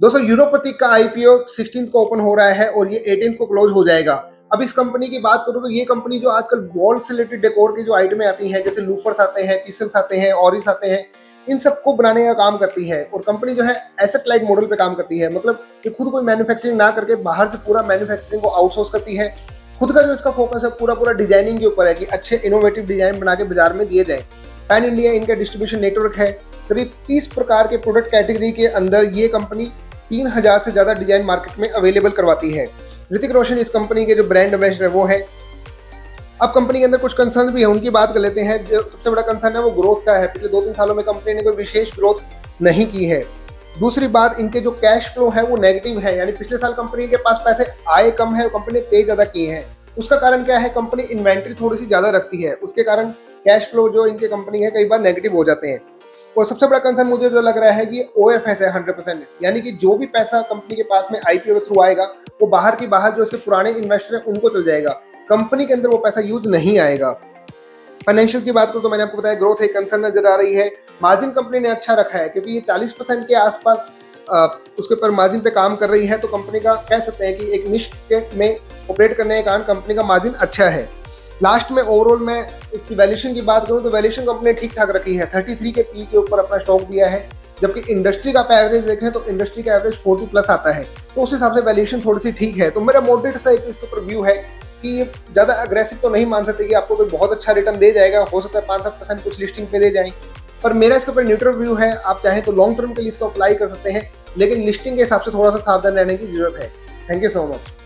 दोस्तों यूरोपति का आईपीओ 16 को ओपन हो रहा है और ये 18 को क्लोज हो जाएगा। अब इस कंपनी की बात करूं तो ये कंपनी जो आजकल वॉल से रिलेटेड डेकोर की जो आइटमें आती हैं, जैसे लूफर्स आते हैं, चिसल्स आते हैं, ऑरिस आते हैं, इन सबको बनाने का काम करती है। और कंपनी जो है एसेट लाइट मॉडल पे काम करती है, मतलब ये खुद कोई मैन्युफैक्चरिंग ना करके बाहर से पूरा मैन्युफैक्चरिंग को आउटसोर्स करती है। खुद का जो इसका फोकस है पूरा डिजाइनिंग के ऊपर है कि अच्छे इनोवेटिव डिजाइन बना के बाजार में दिए जाए। पैन इंडिया इनका डिस्ट्रीब्यूशन नेटवर्क है। करीब 30 प्रकार के प्रोडक्ट कैटेगरी के अंदर ये कंपनी 3000 से ज्यादा डिजाइन मार्केट में अवेलेबल करवाती है। ऋतिक रोशन इस कंपनी के जो ब्रांड एम्बेसडर है वो है। अब कंपनी के अंदर कुछ कंसर्न भी है, उनकी बात कर लेते हैं। जो सबसे बड़ा कंसर्न है वो ग्रोथ का है। पिछले 2-3 सालों में कंपनी ने कोई विशेष ग्रोथ नहीं की है। दूसरी बात, इनके जो कैश फ्लो है वो नेगेटिव है, यानी पिछले साल कंपनी के पास पैसे आए कम है और कंपनी ने पे ज्यादा किए हैं। उसका कारण क्या है, कंपनी इन्वेंट्री थोड़ी सी ज्यादा रखती है, उसके कारण कैश फ्लो जो इनके कंपनी है कई बार नेगेटिव हो जाते हैं। और सबसे बड़ा कंसर्न मुझे जो लग रहा है कि OFS है 100%, यानी कि जो भी पैसा कंपनी के पास में आईपीओ के थ्रू आएगा वो बाहर की बाहर जो इसके पुराने इन्वेस्टर हैं उनको चल जाएगा, कंपनी के अंदर वो पैसा यूज नहीं आएगा। फाइनेंशियल की बात करूं तो मैंने आपको बताया ग्रोथ एक कंसर्न नजर आ रही है। मार्जिन कंपनी ने अच्छा रखा है क्योंकि ये 40% के आसपास उसके ऊपर मार्जिन पे काम कर रही है, तो कंपनी का कह सकते हैं कि एक निश में ऑपरेट करने के कारण कंपनी का मार्जिन अच्छा है। लास्ट में ओवरऑल मैं इसकी वैल्यूएशन की बात करूं तो वैल्यूएशन कंपनी ने ठीक ठाक रखी है, 33 के पी के ऊपर अपना स्टॉक दिया है, जबकि इंडस्ट्री का आप एवरेज देखें तो इंडस्ट्री का एवरेज 40 प्लस आता है, तो उस हिसाब से वैल्यूएशन थोड़ी सी ठीक है। तो मेरा मॉडरेट सा एक इसके ऊपर व्यू है कि ये ज़्यादा अग्रेसिव तो नहीं मान सकते कि आपको कोई बहुत अच्छा रिटर्न दे जाएगा, हो सकता है 5-7% कुछ लिस्टिंग पे दे जाएं, पर मेरा इसके ऊपर न्यूट्रल व्यू है। आप चाहें तो लॉन्ग टर्म के लिए इसको अप्लाई कर सकते हैं, लेकिन लिस्टिंग के हिसाब से थोड़ा सा सावधान रहने की जरूरत है। Thank you so much.